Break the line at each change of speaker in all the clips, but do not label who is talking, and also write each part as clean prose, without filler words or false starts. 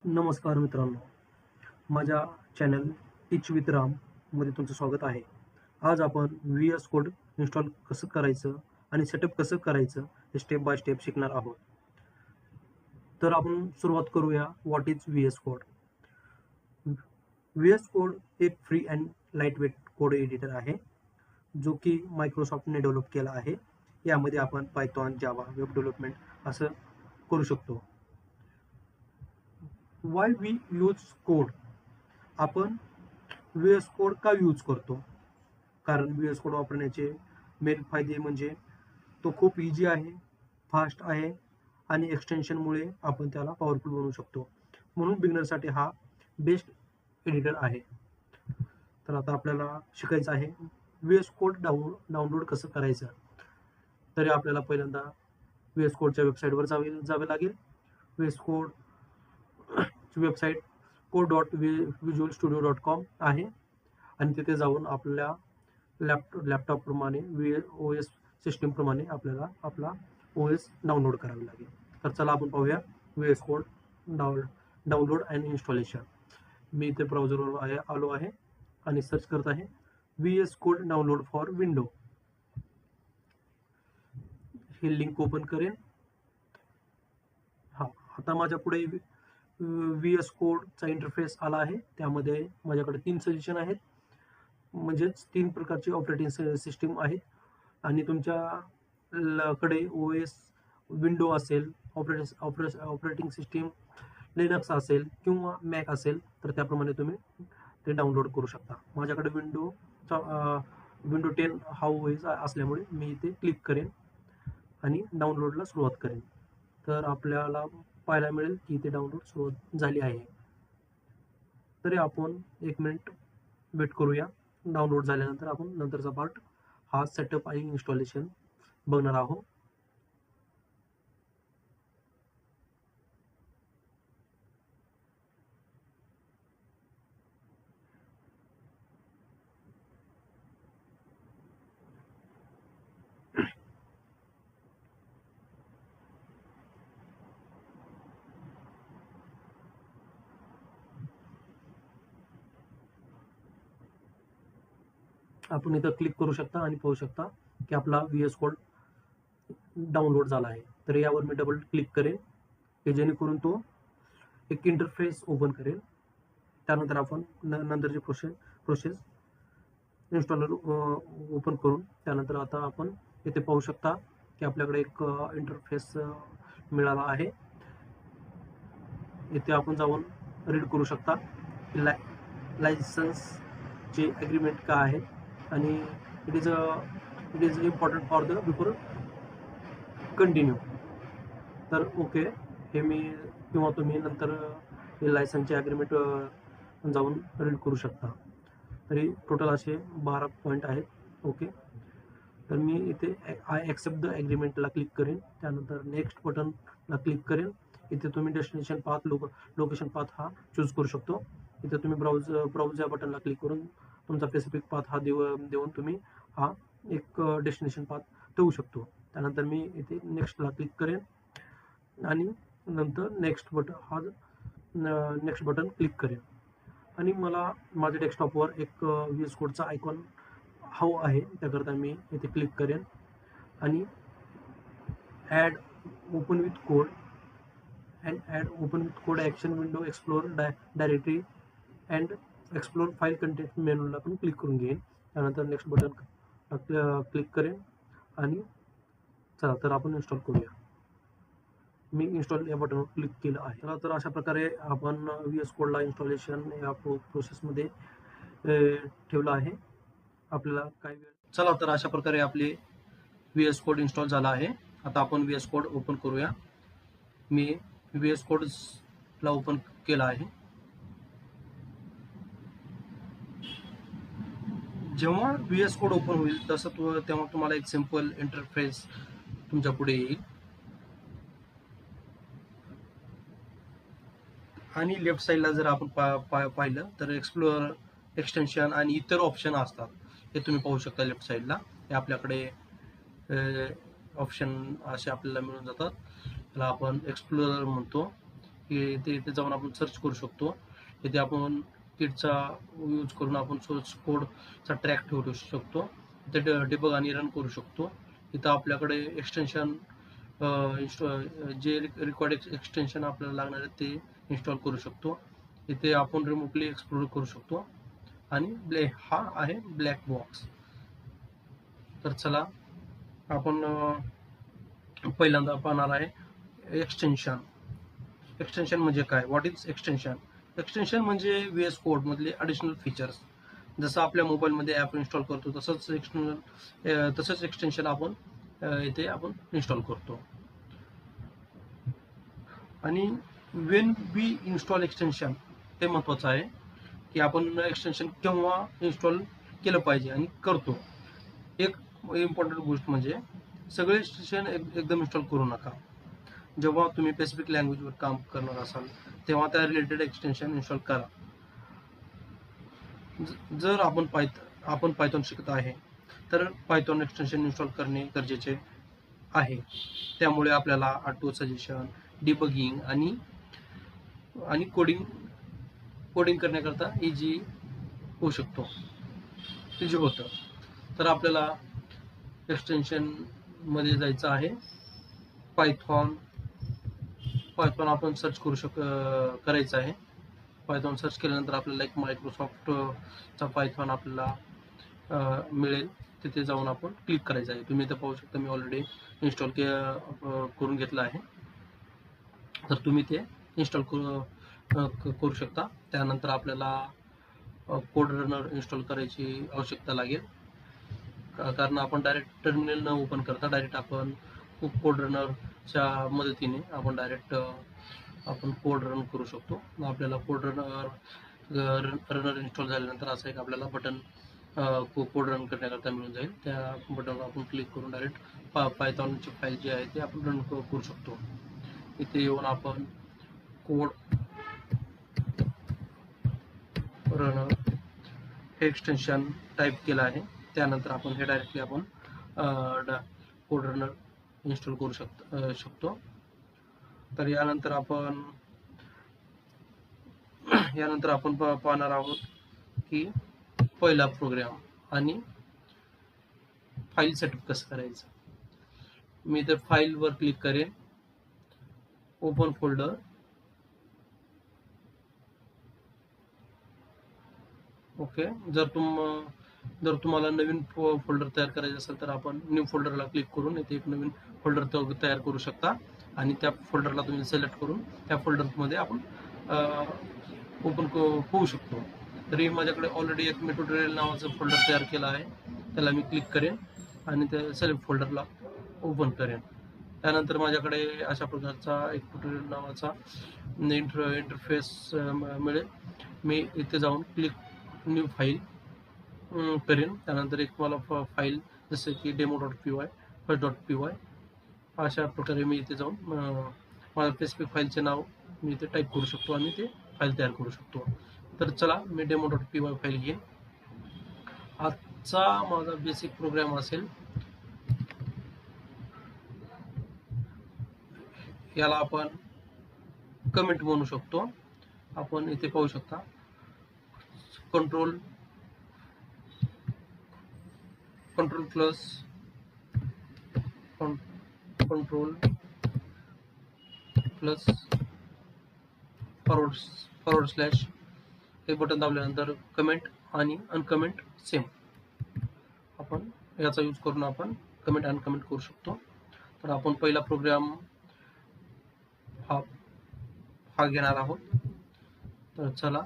नमस्कार मित्रांनो, माझ्या चॅनल टीच विथ राम मध्ये तुमचं स्वागत आहे. आज आपण व्ही-एस कोड इन्स्टॉल कसं करायचं आणि सेटअप कसं करायचं हे स्टेप बाय स्टेप शिकणार आहोत. तर आपण सुरुवात करूया. What is VS code? VS code एक free and light weight code editor आहे, जो की मायक्रोसॉफ्टने डेव्हलप केला आहे. यामध्ये आपण पायथॉन, जावा, वेब डेव्हलपमेंट असं करू शकतो. Why we use code? आपण व्ही-एस कोड का यूज करतो? कारण व्ही-एस कोड वापरण्याचे मेन फायदे म्हणजे तो खूप इझी आहे, फास्ट आहे आणि एक्सटेन्शनमुळे आपण त्याला पॉवरफुल बनवू शकतो. म्हणून बिगिनरसाठी हा बेस्ट एडिटर आहे. तर आता आपल्याला शिकायचं आहे व्ही-एस कोड डाउनलोड कसं करायचं. तरी आपल्याला पहिल्यांदा व्ही-एस कोडच्या वेबसाईटवर जावे लागेल. व्ही-एस कोड वेबसाईट code.visualstudio.com आहे आणि तिथे जाऊन आपल्या लॅपटॉपप्रमाणे OS सिस्टीमप्रमाणे आपल्याला आपला OS डाउनलोड करावा लागेल. तर चला आपण पाहूया VS code download and installation. मी इथे ब्राउझरवर आलो आहे आणि सर्च करत आहे VS code download for window. ही लिंक ओपन करेन. हा, आता माझ्या पुढे व्ही-एस कोडचा इंटरफेस आला आहे. त्यामध्ये माझ्याकडे 3 सजेशन आहेत, म्हणजेच 3 प्रकारचे ऑपरेटिंग सिस्टीम आहेत आणि तुमच्याकडे OS विंडो असेल, ऑपरेटिंग सिस्टीम लिनक्स असेल किंवा मॅक असेल तर त्याप्रमाणे तुम्ही ते डाउनलोड करू शकता. माझ्याकडे विंडो 10 हा OS असल्यामुळे मी इथे क्लिक करेन आणि डाउनलोडला सुरुवात करेन. तर आपल्याला पाहायला मिळेल की इथे डाउनलोड सुरुवात झाली आहे. तरी आपण 1 मिनिट वेट करूया. डाउनलोड झाल्यानंतर आपण नंतरचा पार्ट हा सेटअप आणि इन्स्टॉलेशन बघणार आहोत. आपण इथं क्लिक करू शकता आणि पाहू शकता की आपला व्ही-एस कोड डाउनलोड झाला आहे. तर यावर मी डबल क्लिक करेन की जेणेकरून तो एक इंटरफेस ओपन करेल. त्यानंतर आपण नंतरची प्रोसेस इन्स्टॉलर ओपन करून त्यानंतर आता आपण इथे पाहू शकता की आपल्याकडे एक इंटरफेस मिळाला आहे. इथे आपण जाऊन रीड करू शकता की लायसन्सचे ॲग्रीमेंट काय आहे आणि it is important for the before continue. तर ओके, हे मी किंवा तुम्ही नंतर हे लायसन्सचे ॲग्रीमेंट जाऊन रीड करू शकता. तरी टोटल असे 12 पॉईंट आहेत. ओके, तर मी इथे आय ॲक्सेप्ट द ॲग्रीमेंटला क्लिक करेन. त्यानंतर नेक्स्ट बटनला क्लिक करेन. इथे तुम्ही डेस्टिनेशन पाथ लोकेशन पाथ हा चूज करू शकतो. इथे तुम्ही ब्राउज या बटनला क्लिक करून तुमचा स्पेसिफिक पाथ हा देऊन तुम्ही हा एक डेस्टिनेशन पाथ ठेवू शकतो. त्यानंतर मी इथे नेक्स्टला क्लिक करेन आणि नंतर नेक्स्ट बटन क्लिक करेन आणि मला माझ्या डेस्कटॉपवर एक व्ही-एस कोडचा आयकॉन हवा आहे. त्याकरता मी इथे क्लिक करेन आणि add open with code action window explore directory and explore file content मेनूला पण क्लिक करून घेईन. त्यानंतर नेक्स्ट बटन क्लिक करेन आणि चला तर आपण इन्स्टॉल करूया. मी इन्स्टॉल या बटनवर क्लिक केलं आहे. चला तर अशा प्रकारे आपण व्ही-एस कोडला इन्स्टॉलेशन या प्रोसेसमध्ये ठेवलं आहे. आपल्याला काही वेळ चला तर अशा प्रकारे आपले व्ही-एस कोड इन्स्टॉल झाला आहे. आता आपण व्ही-एस कोड ओपन करूया. मी व्ही-एस कोडला ओपन केला आहे. जेव्हा व्ही-एस कोड ओपन होईल तसं तेव्हा तुम्हाला एक सिंपल इंटरफेस तुमच्या पुढे येईल आणि लेफ्ट साईडला जर आपण पाहिलं तर एक्सप्लोर, एक्सटेन्शन आणि इतर ऑप्शन असतात. हे तुम्ही पाहू शकता लेफ्ट साईडला. हे आपल्याकडे ऑप्शन असे आपल्याला मिळून जातात. त्याला आपण एक्सप्लोरर म्हणतो. की इथे जाऊन आपण सर्च करू शकतो. इथे आपण किटचा यूज करून आपण सोर्स कोडचा ट्रॅक ठेवू शकतो. इथे डिबग आणि रन करू शकतो. इथं आपल्याकडे एक्सटेन्शन जे रिक्वायर्ड एक्सटेन्शन आपल्याला लागणार आहे ते इन्स्टॉल करू शकतो. इथे आपण रिमोटली एक्सप्लोर करू शकतो. आणि हा आहे ब्लॅक बॉक्स. तर चला आपण पहिल्यांदा पाहणार आहे एक्सटेन्शन. एक्सटेन्शन म्हणजे काय? What is extension? एक्सटेन्शन म्हणजे VS कोड मधले ॲडिशनल फीचर्स. जसं आपल्या मोबाईलमध्ये ॲप इन्स्टॉल करतो तसंच एक्सटेन्शन आपण इथे आपण इन्स्टॉल करतो. आणि वेन वी इन्स्टॉल एक्सटेन्शन हे महत्त्वाचं आहे की आपण एक्सटेन्शन केव्हा इन्स्टॉल केलं पाहिजे आणि करतो. एक इम्पॉर्टंट गोष्ट म्हणजे सगळे एक्सटेन्शन एकदम इन्स्टॉल करू नका. जेव्हा तुम्ही स्पेसिफिक लँग्वेजवर काम करणार असाल तेव्हा त्या रिलेटेड एक्सटेन्शन इन्स्टॉल करा. जर आपण पायथॉन शिकत आहे तर पायथॉन एक्सटेन्शन इन्स्टॉल करणे गरजेचे आहे. त्यामुळे आपल्याला ऑटो सजेशन, डिबगिंग आणि कोडिंग करण्याकरता इझी होतं. तर आपल्याला एक्सटेन्शन मध्ये जायचं आहे. पायथॉन आपण सर्च करायचं आहे. पायथॉन सर्च केल्यानंतर आपल्याला एक मायक्रोसॉफ्टचा पायथॉन आपल्याला मिळेल. तिथे जाऊन आपण क्लिक करायचं आहे. तुम्ही इथे पाहू शकता मी ऑलरेडी इन्स्टॉल करून घेतलं आहे. तर तुम्ही ते इन्स्टॉल करू शकता. त्यानंतर आपल्याला कोड रनर इन्स्टॉल करायची आवश्यकता लागेल. कारण आपण डायरेक्ट टर्मिनल न ओपन करता डायरेक्ट आपण कोड रनरच्या मदतीने आपण डायरेक्ट आपण कोड रन करू शकतो. आपल्याला कोड रनर इन्स्टॉल झाल्यानंतर असं एक आपल्याला बटन कोड रन करण्याकरता मिळून जाईल. त्या बटनवर आपण क्लिक करून डायरेक्ट पायथॉनची फाईल जी आहे ती आपण रन करू शकतो. इथे येऊन आपण कोड रनर हे एक्सटेन्शन टाईप केलं आहे. त्यानंतर आपण हे डायरेक्टली आपण कोड रनर इन्स्टॉल करू शकतो. तर यानंतर आपण पाहणार आहोत की पहिला प्रोग्राम आणि फाईल सेटअप कसं करायचं. मी तर फाईलवर क्लिक करेन, ओपन फोल्डर. ओके. जर तुम्हाला नवीन फोल्डर तयार करायचं असेल तर आपण न्यू फोल्डरला क्लिक करून इथे एक नवीन फोल्डर तयार करू शकता आणि त्या फोल्डरला तुम्ही सिलेक्ट करून त्या फोल्डरमध्ये आपण ओपन होऊ शकतो. तरी माझ्याकडे ऑलरेडी एक मी ट्युटोरियल नावाचं फोल्डर तयार केलं आहे. त्याला मी क्लिक करेन आणि त्या सिलेक्ट फोल्डरला ओपन करेन. त्यानंतर माझ्याकडे अशा प्रकारचा एक ट्युटोरियल नावाचा इंटरफेस मिळेल. मी इथे जाऊन क्लिक न्यू फाईल करेन. त्यानंतर एक मला फाईल जसं की demo.py, first.py अशा प्रकारे मी इथे जाऊन माझ्या स्पेसिफिक फाईलचे नाव मी इथे टाईप करू शकतो आणि ते फाईल तयार करू शकतो. तर चला मी demo.py फाईल घेईन. आजचा माझा बेसिक प्रोग्राम असेल. याला आपण कमेंट म्हणू शकतो. आपण इथे पाहू शकता कंट्रोल प्लस फॉरवर्ड स्लॅश हे बटन दाबल्यानंतर कमेंट आणि अनकमेंट सेम आपण याचा यूज करून आपण कमेंट अनकमेंट करू शकतो. तर आपण पहिला प्रोग्राम हा घेणार आहोत. तर चला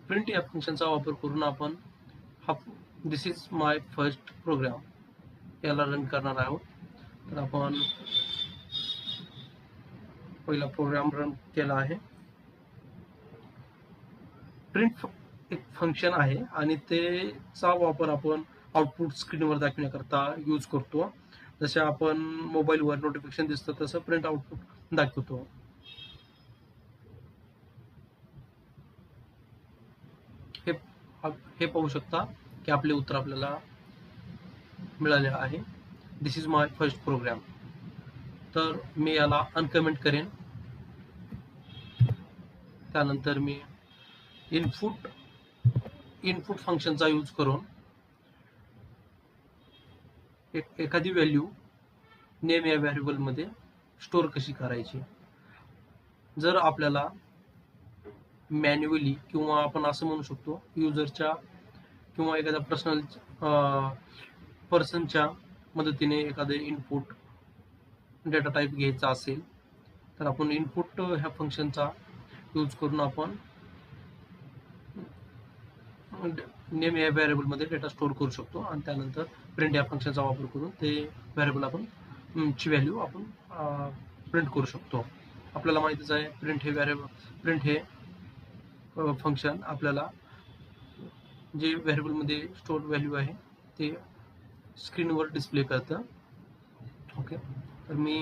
प्रिंट या फंक्शनचा वापर करून आपण दिस इज माय फर्स्ट प्रोग्राम याला रन करणार आहोत. तर आपण पहिला प्रोग्राम रन केला आहे. प्रिंट एक फंक्शन आहे आणि त्याचा वापर आपण आउटपुट स्क्रीनवर दाखवण्याकरता यूज करतो. जसे आपण मोबाईलवर नोटिफिकेशन दिसतं तसं प्रिंट आउटपुट दाखवतो. हे पाहू शकता की आपले उत्तर आपल्याला मिळाले आहे. दिस इज माय फर्स्ट प्रोग्राम. तर मी याला अनकमेंट करेन. त्यानंतर मी इनपुट फंक्शनचा यूज करून एखादी व्हॅल्यू नेम या व्हेरिएबल मध्ये स्टोअर कशी करायची. जर आपल्याला मॅन्युअली किंवा आपण असं म्हणू शकतो युजरच्या किंवा एखाद्या पर्सनच्या मदतीने एखादे इनपुट डेटा टाईप घ्यायचा असेल तर आपण इनपुट ह्या फंक्शनचा यूज करून आपण नेम या व्हेरिएबल मध्ये डेटा स्टोअर करू शकतो आणि त्यानंतर प्रिंट या फंक्शनचा वापर करून ते व्हेरिएबल आपण ची व्हॅल्यू आपण प्रिंट करू शकतो. आपल्याला माहितीच आहे प्रिंट हे फंक्शन आपल्याला जे व्हेरिएबल मध्ये स्टोअर व्हॅल्यू आहे ते स्क्रीनवर डिस्प्ले करतं. ओके, तर मी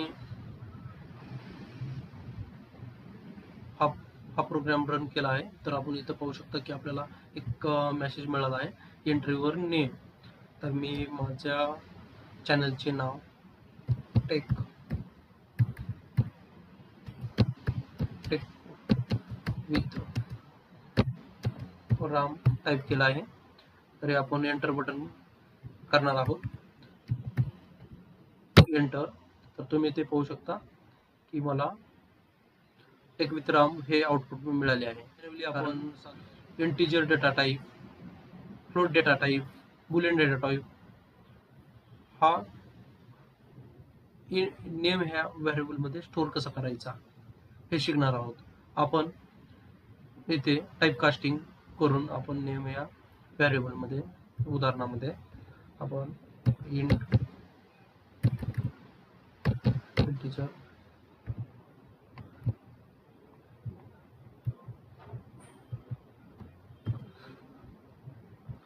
हा प्रोग्राम रन केला आहे. तर आपण इथं पाहू शकता की आपल्याला एक मेसेज मिळाला आहे एंट्रीवर नेम. तर मी माझ्या चॅनलचे नाव टेक विथ राम टाईप केला आहे. तरी आपण एंटर बटन करणार आहोत. एंटर. तर तुम्ही ते पाहू शकता की मला टेक विथ राम हे आउटपुट मिळाले आहे. आपण integer data type, float data type, Boolean data type हा नेम ह्या व्हेरिएबल मध्ये स्टोअर कसा करायचा हे शिकणार आहोत. आपण इथे टाईप कास्टिंग करून आपण नेम या व्हेरिएबल मध्ये उदाहरणामध्ये आपण इंटिजर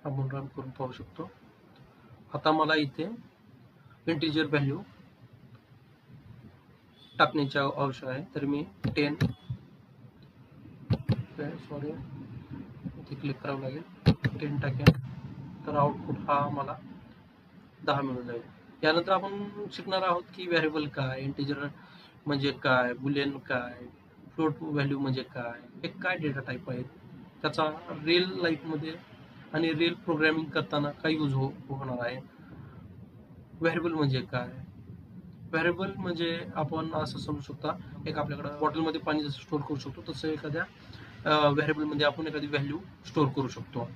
आपण रन करून पाहू शकतो. आता मला इथे इंटिजर व्हॅल्यू टाकण्याची आवश्यक आहे. तर मी 10 सॉरी इथे क्लिक करावं लागेल. 10 टाकेन तर आउटपुट हा मला 10 मिळून जाईल. यानंतर आपण शिकणार आहोत की व्हेरिएबल काय, इंटिजर म्हणजे काय, बुलियन काय, फ्लोट व्हॅल्यू म्हणजे काय, हे काय डेटा टाईप आहेत, त्याचा रिअल लाईफ मध्ये आणि रिअल प्रोग्रामिंग करताना काय यूज होणार आहे. व्हेरिएबल म्हणजे काय, व्हेरिएबल म्हणजे आपण असं समजू शकता एक आपल्याकडे बॉटलमध्ये पाणी जसं स्टोअर करू शकतो तसं एखाद्या व्हेरिएबल मध्ये आपण एखादी व्हॅल्यू स्टोअर करू शकतो.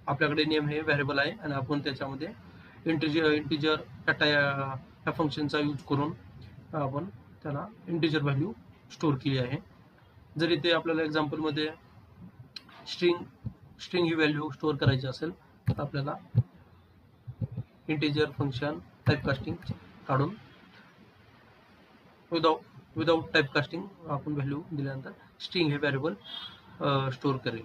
आपल्याकडे नेम हे व्हेरिएबल आहे आणि आपण त्याच्यामध्ये इंटिजर ह्या फंक्शनचा यूज करून आपण त्याला इंटिजर व्हॅल्यू स्टोअर केली आहे. जर इथे आपल्याला एक्झाम्पल मध्ये स्ट्रिंग ही व्हॅल्यू स्टोअर करायची असेल तर आपल्याला इंटिजर फंक्शन टाईप कास्टिंग काढून विदाउट टाईप कास्टिंग आपण व्हॅल्यू दिल्यानंतर स्ट्रिंग हे व्हेरिएबल स्टोअर करेल.